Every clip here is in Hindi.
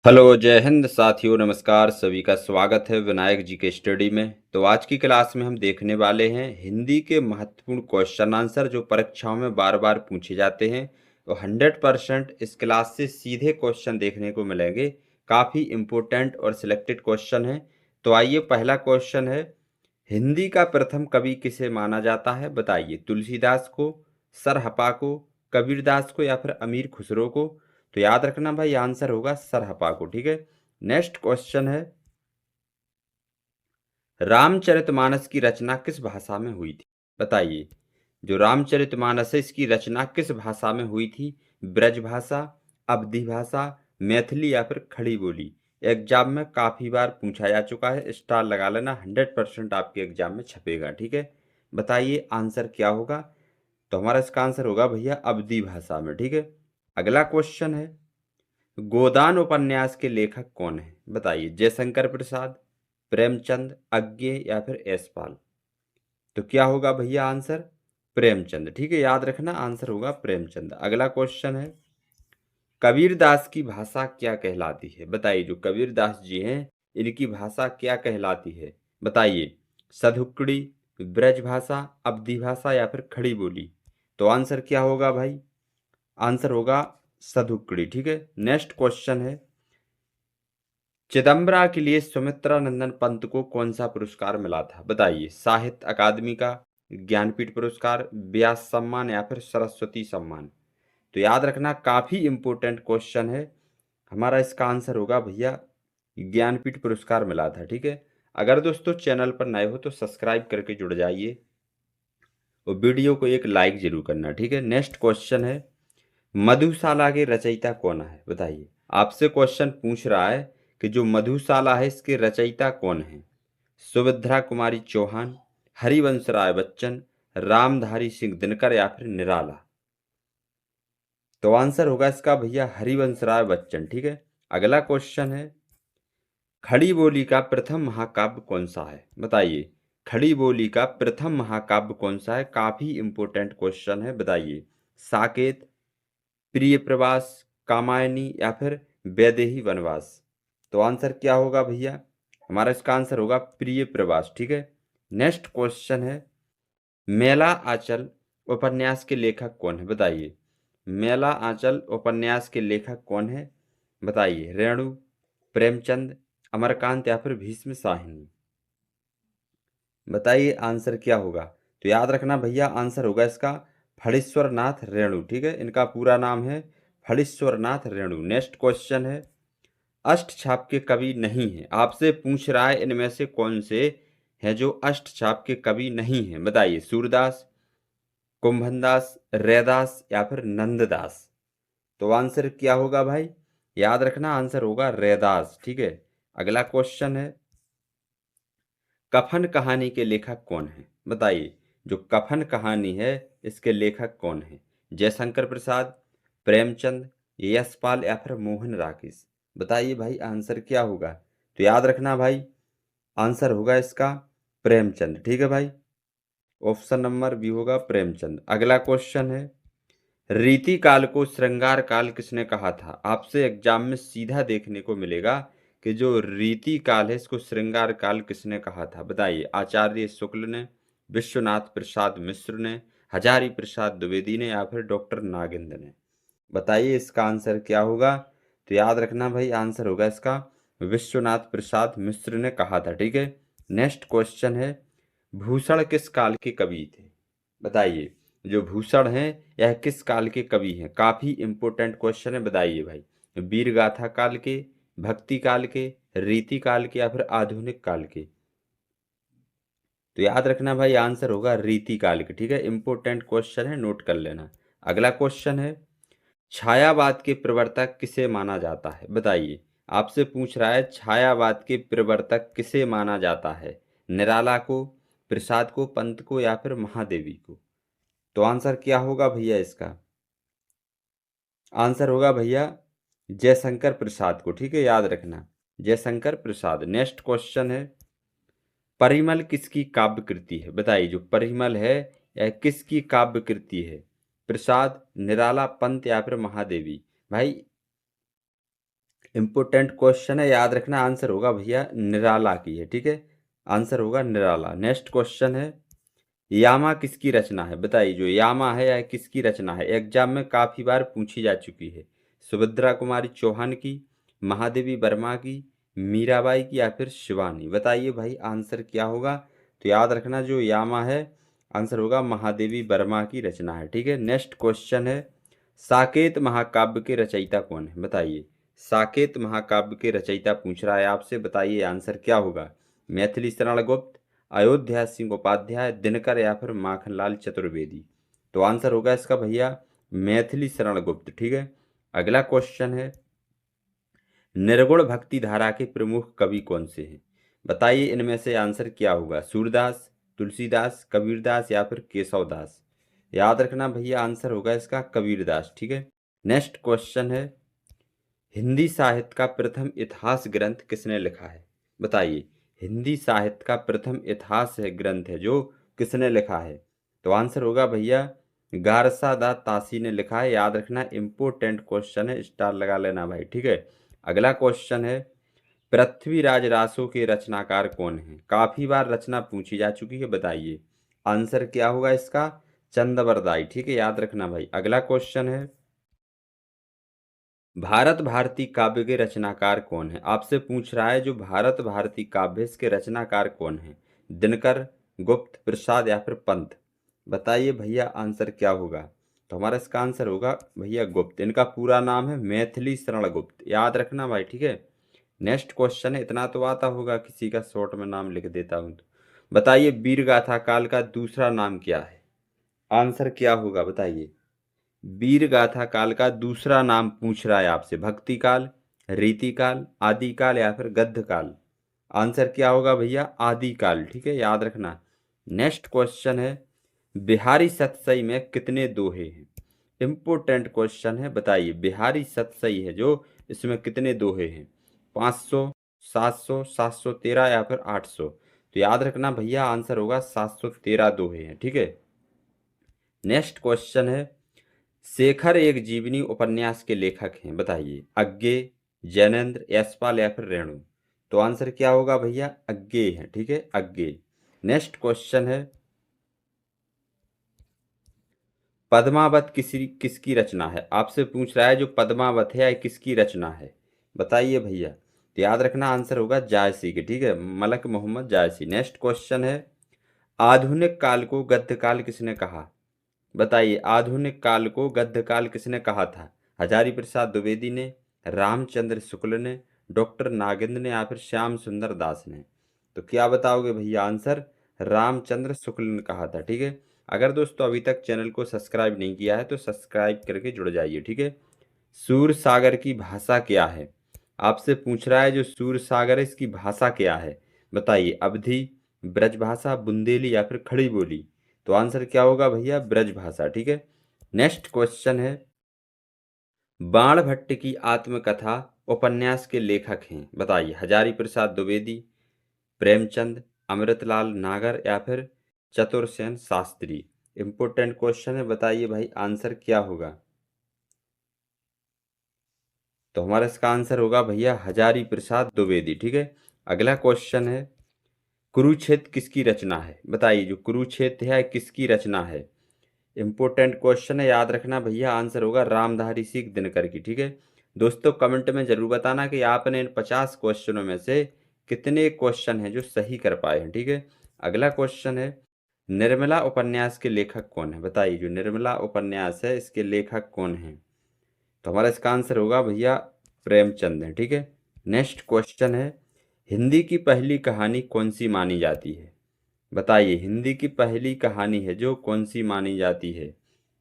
हेलो, जय हिंद साथियों, नमस्कार। सभी का स्वागत है विनायक जी के स्टडी में। तो आज की क्लास में हम देखने वाले हैं हिंदी के महत्वपूर्ण क्वेश्चन आंसर जो परीक्षाओं में बार बार पूछे जाते हैं। तो 100% इस क्लास से सीधे क्वेश्चन देखने को मिलेंगे। काफ़ी इम्पोर्टेंट और सिलेक्टेड क्वेश्चन है। तो आइए, पहला क्वेश्चन है, हिंदी का प्रथम कवि किसे माना जाता है? बताइए। तुलसीदास को, सरहपा को, कबीरदास को या फिर अमीर खुसरो को? तो याद रखना भाई, आंसर होगा सरहपा को। ठीक है। नेक्स्ट क्वेश्चन है, रामचरितमानस की रचना किस भाषा में हुई थी? बताइए। जो रामचरितमानस है, इसकी रचना किस भाषा में हुई थी? ब्रज भाषा, अवधी भाषा, मैथिली या फिर खड़ी बोली? एग्जाम में काफी बार पूछा जा चुका है, स्टार लगा लेना, 100% आपके एग्जाम में छपेगा। ठीक है। बताइए आंसर क्या होगा? तो हमारा इसका आंसर होगा भैया अवधी भाषा में। ठीक है। अगला क्वेश्चन है, गोदान उपन्यास के लेखक कौन है? बताइए। जयशंकर प्रसाद, प्रेमचंद, अज्ञे या फिर यशपाल? तो क्या होगा भैया आंसर? प्रेमचंद। ठीक है, याद रखना, आंसर होगा प्रेमचंद। अगला क्वेश्चन है, कबीरदास की भाषा क्या कहलाती है? बताइए। जो कबीरदास जी हैं, इनकी भाषा क्या कहलाती है? बताइए। सधुकड़ी, ब्रज भाषा, अवधी भाषा या फिर खड़ी बोली? तो आंसर क्या होगा भाई? आंसर होगा सधुकड़ी। ठीक है। नेक्स्ट क्वेश्चन है, चिदम्बरा के लिए सुमित्रा नंदन पंत को कौन सा पुरस्कार मिला था? बताइए। साहित्य अकादमी का, ज्ञानपीठ पुरस्कार, व्यास सम्मान या फिर सरस्वती सम्मान? तो याद रखना, काफी इंपॉर्टेंट क्वेश्चन है। हमारा इसका आंसर होगा भैया ज्ञानपीठ पुरस्कार मिला था। ठीक है। अगर दोस्तों चैनल पर नए हो तो सब्सक्राइब करके जुड़ जाइए और वीडियो को एक लाइक जरूर करना। ठीक है। नेक्स्ट क्वेश्चन है, मधुशाला के रचयिता कौन है? बताइए। आपसे क्वेश्चन पूछ रहा है कि जो मधुशाला है, इसके रचयिता कौन है? सुभद्रा कुमारी चौहान, हरिवंश राय बच्चन, रामधारी सिंह दिनकर या फिर निराला? तो आंसर होगा इसका भैया हरिवंश राय बच्चन। ठीक है। अगला क्वेश्चन है, खड़ी बोली का प्रथम महाकाव्य कौन सा है? बताइए। खड़ी बोली का प्रथम महाकाव्य कौन सा है? काफी इंपॉर्टेंट क्वेश्चन है, बताइए। साकेत, प्रिय प्रवास, कामायनी या फिर वैदेही वनवास? तो आंसर क्या होगा भैया? हमारा इसका आंसर होगा प्रिय प्रवास। ठीक है। नेक्स्ट क्वेश्चन है, मेला आंचल उपन्यास के लेखक कौन है? बताइए। मेला आंचल उपन्यास के लेखक कौन है? बताइए। रेणु, प्रेमचंद, अमरकांत या फिर भीष्म साहिनी? बताइए आंसर क्या होगा? तो याद रखना भैया, आंसर होगा इसका फणीश्वर नाथ रेणु। ठीक है। इनका पूरा नाम है फणीश्वर नाथ रेणु। नेक्स्ट क्वेश्चन है, अष्टछाप के कवि नहीं है। आपसे पूछ रहा है इनमें से कौन से हैं जो अष्टछाप के कवि नहीं हैं? बताइए। सूरदास, कुंभनदास, रैदास या फिर नंददास? तो आंसर क्या होगा भाई? याद रखना, आंसर होगा रैदास। ठीक है। अगला क्वेश्चन है, कफन कहानी के लेखक कौन है? बताइए। जो कफन कहानी है, इसके लेखक कौन है? जयशंकर प्रसाद, प्रेमचंद, यशपाल या फिर मोहन राकेश? बताइए भाई, आंसर क्या होगा? तो याद रखना भाई, आंसर होगा इसका प्रेमचंद। ठीक है भाई। ऑप्शन नंबर बी होगा प्रेमचंद। अगला क्वेश्चन है, रीति काल को श्रृंगार काल किसने कहा था? आपसे एग्जाम में सीधा देखने को मिलेगा कि जो रीति काल है, इसको श्रृंगार काल किसने कहा था? बताइए। आचार्य शुक्ल ने, विश्वनाथ प्रसाद मिश्र ने, हजारी प्रसाद द्विवेदी ने या फिर डॉक्टर नागेंद्र ने? बताइए इसका आंसर क्या होगा? तो याद रखना भाई, आंसर होगा इसका विश्वनाथ प्रसाद मिश्र ने कहा था। ठीक है। नेक्स्ट क्वेश्चन है, भूषण किस काल के कवि थे? बताइए। जो भूषण हैं, यह किस काल के कवि हैं? काफी इंपॉर्टेंट क्वेश्चन है, बताइए भाई। वीर गाथा काल के, भक्ति काल के, रीति काल के या फिर आधुनिक काल के? तो याद रखना भाई, आंसर होगा रीति काल के। ठीक है। इंपॉर्टेंट क्वेश्चन है, नोट कर लेना। अगला क्वेश्चन है, छायावाद के प्रवर्तक किसे माना जाता है? बताइए। आपसे पूछ रहा है छायावाद के प्रवर्तक किसे माना जाता है? निराला को, प्रसाद को, पंत को या फिर महादेवी को? तो आंसर क्या होगा भैया इसका? आंसर होगा भैया जयशंकर प्रसाद को। ठीक है, याद रखना, जयशंकर प्रसाद। नेक्स्ट क्वेश्चन है, परिमल किसकी काव्य कृति है? बताइए। जो परिमल है, यह किसकी काव्य कृति है? प्रसाद, निराला, पंत या फिर महादेवी? भाई इंपोर्टेंट क्वेश्चन है, याद रखना। आंसर होगा भैया निराला की है, ठीक है। आंसर होगा निराला। नेक्स्ट क्वेश्चन है, यामा किसकी रचना है? बताइए, जो यामा है यह किसकी रचना है? एग्जाम में काफी बार पूछी जा चुकी है। सुभद्रा कुमारी चौहान की, महादेवी वर्मा की, मीराबाई की, या फिर शिवानी? बताइए भाई आंसर क्या होगा। तो याद रखना जो यामा है, आंसर होगा महादेवी वर्मा की रचना है, ठीक है। नेक्स्ट क्वेश्चन है, साकेत महाकाव्य के रचयिता कौन है? बताइए, साकेत महाकाव्य के रचयिता पूछ रहा है आपसे, बताइए आंसर क्या होगा। मैथिली शरण गुप्त, अयोध्या सिंह उपाध्याय, दिनकर, या फिर माखनलाल चतुर्वेदी? तो आंसर होगा इसका भैया मैथिली शरण गुप्त, ठीक है। अगला क्वेश्चन है, निर्गुण भक्ति धारा के प्रमुख कवि कौन से हैं? बताइए इनमें से आंसर क्या होगा। सूरदास, तुलसीदास, कबीरदास, या फिर केशवदास? याद रखना भैया आंसर होगा इसका कबीरदास, ठीक है। नेक्स्ट क्वेश्चन है, हिंदी साहित्य का प्रथम इतिहास ग्रंथ किसने लिखा है? बताइए, हिंदी साहित्य का प्रथम इतिहास है ग्रंथ है जो किसने लिखा है? तो आंसर होगा भैया गारसा दा तासी ने लिखा है। याद रखना, इंपोर्टेंट क्वेश्चन है, स्टार लगा लेना भाई, ठीक है। अगला क्वेश्चन है, पृथ्वीराज रासो के रचनाकार कौन है? काफी बार रचना पूछी जा चुकी है, बताइए आंसर क्या होगा इसका। चंदबरदाई, ठीक है, याद रखना भाई। अगला क्वेश्चन है, भारत भारती काव्य के रचनाकार कौन है? आपसे पूछ रहा है जो भारत भारती काव्य इसके रचनाकार कौन है? दिनकर, गुप्त, प्रसाद, या फिर पंत? बताइए भैया आंसर क्या होगा। तो हमारा इसका आंसर होगा भैया गुप्त। इनका पूरा नाम है मैथिली शरण गुप्त, याद रखना भाई, ठीक है। नेक्स्ट क्वेश्चन है, इतना तो आता होगा, किसी का शॉर्ट में नाम लिख देता हूं तो। बताइए, वीर गाथा काल का दूसरा नाम क्या है? आंसर क्या होगा बताइए। वीर गाथा काल का दूसरा नाम पूछ रहा है आपसे, भक्ति काल, रीति काल, आदि काल, या फिर गद्य काल? आंसर क्या होगा भैया आदि काल, ठीक है, याद रखना। नेक्स्ट क्वेश्चन है, बिहारी सतसई में कितने दोहे हैं? इंपोर्टेंट क्वेश्चन है, बताइए बिहारी सतसई है जो, इसमें कितने दोहे हैं? 500, 700, 713, या फिर 800? तो याद रखना भैया आंसर होगा 713 दोहे हैं, ठीक है। नेक्स्ट क्वेश्चन है, शेखर एक जीवनी उपन्यास के लेखक हैं, बताइए अज्ञे, जैनेन्द्र, यशपाल, या फिर रेणु? तो आंसर क्या होगा भैया अज्ञे है, ठीक है, अज्ञे। नेक्स्ट क्वेश्चन है, पद्मावत किसकी रचना है? आपसे पूछ रहा है जो पद्मावत है यह किसकी रचना है? बताइए भैया। तो याद रखना आंसर होगा जायसी के, ठीक है, मलक मोहम्मद जायसी। नेक्स्ट क्वेश्चन है, आधुनिक काल को गद्य काल किसने कहा? बताइए आधुनिक काल को गद्य काल किसने कहा था? हजारी प्रसाद द्विवेदी ने, रामचंद्र शुक्ल ने, डॉक्टर नागेंद्र ने, या फिर श्याम सुंदर दास ने? तो क्या बताओगे भैया आंसर? रामचंद्र शुक्ल ने कहा था, ठीक है। अगर दोस्तों अभी तक चैनल को सब्सक्राइब नहीं किया है तो सब्सक्राइब करके जुड़ जाइए, ठीक है। सूर सागर की भाषा क्या है? आपसे पूछ रहा है जो सूर सागर है इसकी भाषा क्या है? बताइए अवधी, ब्रजभाषा, बुंदेली, या फिर खड़ी बोली? तो आंसर क्या होगा भैया ब्रजभाषा, ठीक है। नेक्स्ट क्वेश्चन है, बाणभट्ट की आत्मकथा उपन्यास के लेखक हैं, बताइए हजारी प्रसाद द्विवेदी, प्रेमचंद, अमृतलाल नागर, या फिर चतुरसेन शास्त्री? इंपोर्टेंट क्वेश्चन है, बताइए भाई आंसर क्या होगा। तो हमारा इसका आंसर होगा भैया हजारी प्रसाद द्विवेदी, ठीक है। अगला क्वेश्चन है, कुरुक्षेत्र किसकी रचना है? बताइए जो कुरुक्षेत्र है किसकी रचना है? इंपोर्टेंट क्वेश्चन है, याद रखना भैया आंसर होगा रामधारी सिंह दिनकर की, ठीक है। दोस्तों कमेंट में जरूर बताना कि आपने इन 50 क्वेश्चनों में से कितने क्वेश्चन हैं जो सही कर पाए हैं, ठीक है। अगला क्वेश्चन है, निर्मला उपन्यास के लेखक कौन है? बताइए जो निर्मला उपन्यास है इसके लेखक कौन है? तो हमारा इसका आंसर होगा भैया प्रेमचंद है, ठीक है। नेक्स्ट क्वेश्चन है, हिंदी की पहली कहानी कौन सी मानी जाती है? बताइए हिंदी की पहली कहानी है जो कौन सी मानी जाती है?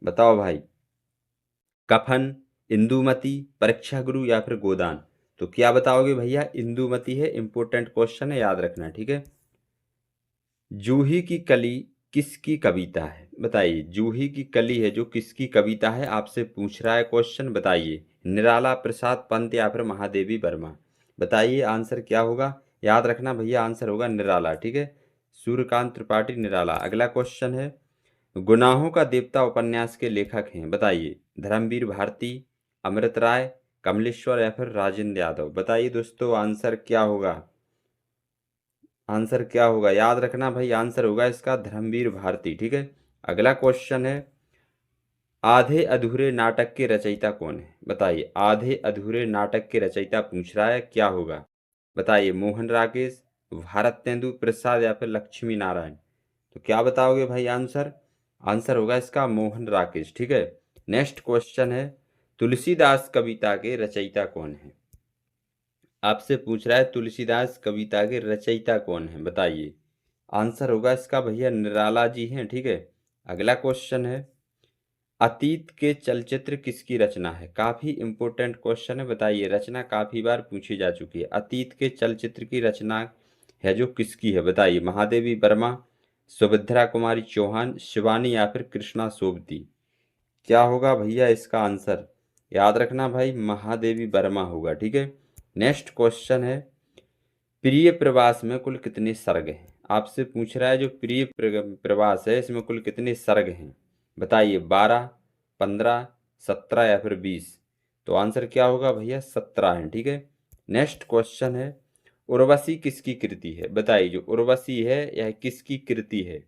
बताओ भाई। कफन, इंदुमती, परीक्षा गुरु, या फिर गोदान? तो क्या बताओगे भैया इंदुमती है, इंपोर्टेंट क्वेश्चन है, याद रखना, ठीक है। जूही की कली किसकी कविता है? बताइए जूही की कली है जो किसकी कविता है? आपसे पूछ रहा है क्वेश्चन, बताइए निराला, प्रसाद, पंत, या फिर महादेवी वर्मा? बताइए आंसर क्या होगा। याद रखना भैया आंसर होगा निराला, ठीक है, सूर्यकांत त्रिपाठी निराला। अगला क्वेश्चन है, गुनाहों का देवता उपन्यास के लेखक हैं, बताइए धर्मवीर भारती, अमृत राय, कमलेश्वर या फिर राजेंद्र यादव। बताइए दोस्तों आंसर क्या होगा, आंसर क्या होगा, याद रखना भाई आंसर होगा इसका धर्मवीर भारती। ठीक है। अगला क्वेश्चन है, आधे अधूरे नाटक के रचयिता कौन है? बताइए, आधे अधूरे नाटक के रचयिता पूछ रहा है, क्या होगा? बताइए, मोहन राकेश, भारतेंदु प्रसाद या फिर लक्ष्मी नारायण। तो क्या बताओगे भाई आंसर? आंसर होगा इसका मोहन राकेश। ठीक है। नेक्स्ट क्वेश्चन है, तुलसीदास कविता के रचयिता कौन है? आपसे पूछ रहा है तुलसीदास कविता के रचयिता कौन है, बताइए। आंसर होगा इसका भैया निराला जी हैं। ठीक है। अगला क्वेश्चन है, अतीत के चलचित्र किसकी रचना है? काफी इंपॉर्टेंट क्वेश्चन है, बताइए। रचना काफी बार पूछी जा चुकी है। अतीत के चलचित्र की रचना है जो किसकी है? बताइए। महादेवी वर्मा, सुभद्रा कुमारी चौहान, शिवानी या फिर कृष्णा सोबती। क्या होगा भैया इसका आंसर? याद रखना भाई, महादेवी वर्मा होगा। ठीक है। नेक्स्ट क्वेश्चन है, प्रिय प्रवास में कुल कितने सर्ग हैं? आपसे पूछ रहा है जो प्रिय प्रवास है इसमें कुल कितने सर्ग हैं? बताइए। 12, 15, 17 या फिर 20। तो आंसर क्या होगा भैया? 17 है। ठीक है। नेक्स्ट क्वेश्चन है, उर्वशी किसकी कृति है? बताइए, जो उर्वशी है यह किसकी कृति है?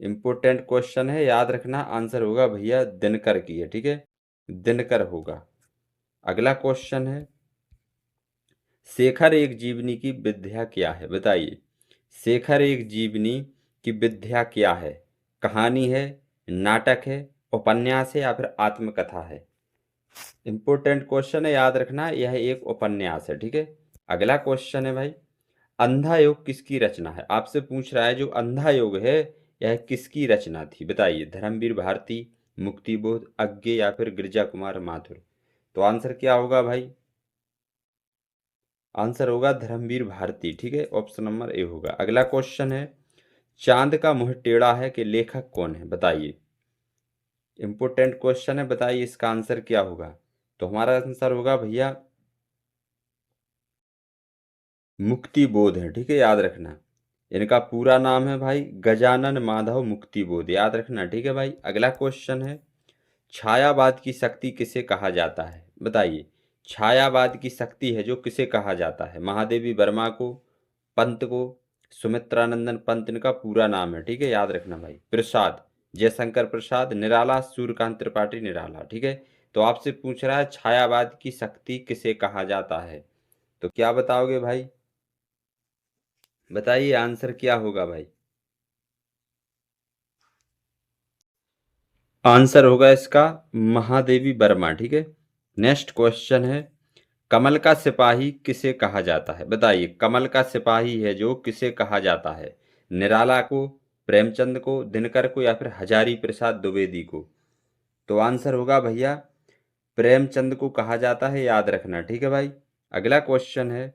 इंपोर्टेंट क्वेश्चन है, याद रखना। आंसर होगा भैया दिनकर की है। ठीक है। दिनकर होगा। अगला क्वेश्चन है, शेखर एक जीवनी की विद्या क्या है? बताइए। शेखर एक जीवनी की विद्या क्या है? कहानी है, नाटक है, उपन्यास है या फिर आत्मकथा है? इंपोर्टेंट क्वेश्चन है, याद रखना। यह एक उपन्यास है। ठीक है। अगला क्वेश्चन है भाई, अंधा योग किसकी रचना है? आपसे पूछ रहा है जो अंधा योग है यह किसकी रचना थी? बताइए। धर्मवीर भारती, मुक्तिबोध, अज्ञे या फिर गिरिजा कुमार माथुर। तो आंसर क्या होगा भाई? आंसर होगा धर्मवीर भारती। ठीक है। ऑप्शन नंबर ए होगा। अगला क्वेश्चन है, चांद का मुंह टेढ़ा है के लेखक कौन है? बताइए। इंपोर्टेंट क्वेश्चन है, बताइए इसका आंसर क्या होगा? तो हमारा आंसर होगा भैया मुक्तिबोध है। ठीक है। याद रखना, इनका पूरा नाम है भाई गजानन माधव मुक्तिबोध। याद रखना। ठीक है भाई। अगला क्वेश्चन है, छायावाद की शक्ति किसे कहा जाता है? बताइए। छायावाद की शक्ति है जो किसे कहा जाता है? महादेवी वर्मा को, पंत को, सुमित्रानंदन पंत, इनका पूरा नाम है। ठीक है। याद रखना भाई। प्रसाद, जयशंकर प्रसाद, निराला, सूर्यकांत त्रिपाठी निराला। ठीक है। तो आपसे पूछ रहा है छायावाद की शक्ति किसे कहा जाता है? तो क्या बताओगे भाई? बताइए आंसर क्या होगा भाई? आंसर होगा इसका महादेवी वर्मा। ठीक है। नेक्स्ट क्वेश्चन है, कमल का सिपाही किसे कहा जाता है? बताइए। कमल का सिपाही है जो किसे कहा जाता है? निराला को, प्रेमचंद को, दिनकर को या फिर हजारी प्रसाद द्विवेदी को? तो आंसर होगा भैया प्रेमचंद को कहा जाता है। याद रखना। ठीक है भाई। अगला क्वेश्चन है,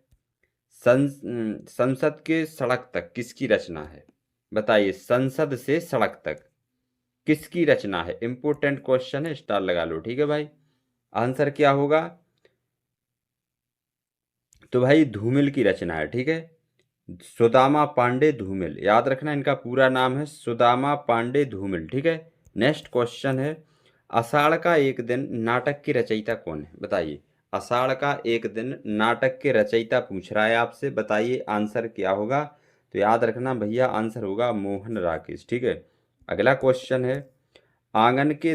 संसद के सड़क तक किसकी रचना है? बताइए। संसद से सड़क तक किसकी रचना है? इंपोर्टेंट क्वेश्चन है, स्टार लगा लो। ठीक है भाई। आंसर क्या होगा? तो भाई धूमिल की रचना है। ठीक है। सुदामा पांडे धूमिल। याद रखना, इनका पूरा नाम है सुदामा पांडे धूमिल। ठीक है। नेक्स्ट क्वेश्चन है, आषाढ़ का एक दिन नाटक की रचयिता कौन है? बताइए। आषाढ़ का एक दिन नाटक के रचयिता पूछ रहा है आपसे, बताइए आंसर क्या होगा? तो याद रखना भैया, आंसर होगा मोहन राकेश। ठीक है। अगला क्वेश्चन है, आंगन के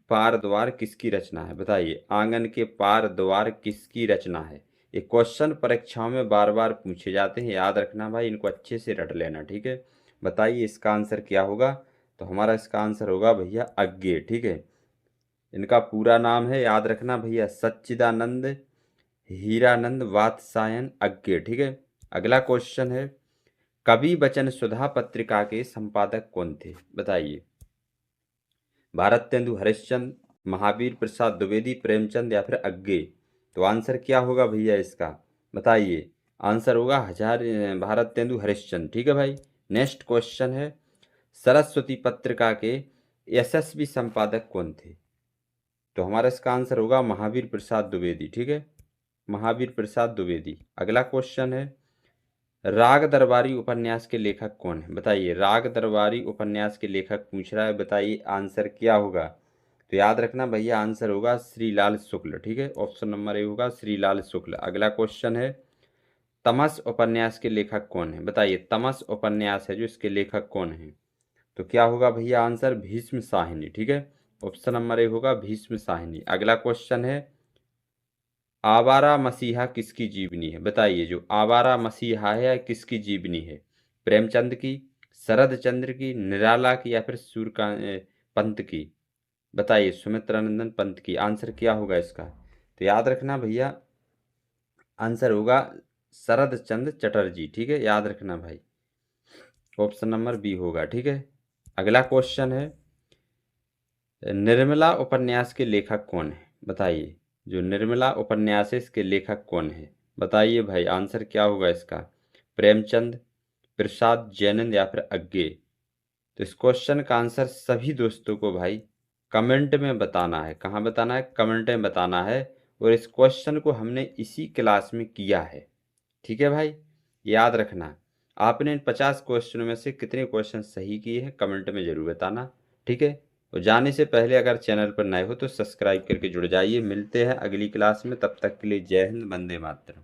पार द्वार किसकी रचना है? बताइए। आंगन के पार द्वार किसकी रचना है? ये क्वेश्चन परीक्षाओं में बार बार पूछे जाते हैं, याद रखना भाई, इनको अच्छे से रट लेना। ठीक है। बताइए इसका आंसर क्या होगा? तो हमारा इसका आंसर होगा भैया अज्ञे। ठीक है। इनका पूरा नाम है, याद रखना भैया, सच्चिदानंद हीरानंद वात्सायन अज्ञे। ठीक है। अगला क्वेश्चन है, कवि वचन सुधा पत्रिका के संपादक कौन थे? बताइए। भारतेंदु हरिश्चंद्र, महावीर प्रसाद द्विवेदी, प्रेमचंद या फिर अज्ञे? तो आंसर क्या होगा भैया इसका? बताइए। आंसर होगा भारतेंदु हरिश्चंद्र। ठीक है भाई। नेक्स्ट क्वेश्चन है, सरस्वती पत्रिका के यशस्वी संपादक कौन थे? तो हमारा इसका आंसर होगा महावीर प्रसाद द्विवेदी। ठीक है। महावीर प्रसाद द्विवेदी। अगला क्वेश्चन है, राग दरबारी उपन्यास के लेखक कौन है? बताइए। राग दरबारी उपन्यास के लेखक पूछ रहा है, बताइए आंसर क्या होगा? तो याद रखना भैया आंसर होगा श्रीलाल शुक्ल। ठीक है, ऑप्शन नंबर ए होगा श्रीलाल शुक्ल। अगला क्वेश्चन है, तमस उपन्यास के लेखक कौन है? बताइए, तमस उपन्यास है जो, इसके लेखक कौन है? तो क्या होगा भैया आंसर? भीष्म साहिनी। ठीक है, ऑप्शन नंबर ए होगा भीष्म साहिनी। अगला क्वेश्चन है, आवारा मसीहा किसकी जीवनी है? बताइए, जो आवारा मसीहा है किसकी जीवनी है? प्रेमचंद की, शरद चंद्र की, निराला की, या फिर सूर्यकांत पंत की? बताइए, सुमित्रानंदन पंत की। आंसर क्या होगा इसका? तो याद रखना भैया आंसर होगा शरद चंद्र चटर्जी। ठीक है, याद रखना भाई, ऑप्शन नंबर बी होगा। ठीक है, अगला क्वेश्चन है, निर्मला उपन्यास के लेखक कौन है? बताइए, जो निर्मला उपन्यास है इसके लेखक कौन है? बताइए भाई, आंसर क्या होगा इसका? प्रेमचंद, प्रसाद जैनंद, या फिर अज्ञे? तो इस क्वेश्चन का आंसर सभी दोस्तों को भाई कमेंट में बताना है। कहाँ बताना है? कमेंट में बताना है। और इस क्वेश्चन को हमने इसी क्लास में किया है। ठीक है भाई, याद रखना। आपने इन 50 क्वेश्चनों में से कितने क्वेश्चन सही किए हैं कमेंट में ज़रूर बताना। ठीक है, और जाने से पहले अगर चैनल पर नए हो तो सब्सक्राइब करके जुड़ जाइए। मिलते हैं अगली क्लास में, तब तक के लिए जय हिंद, वंदे मातरम।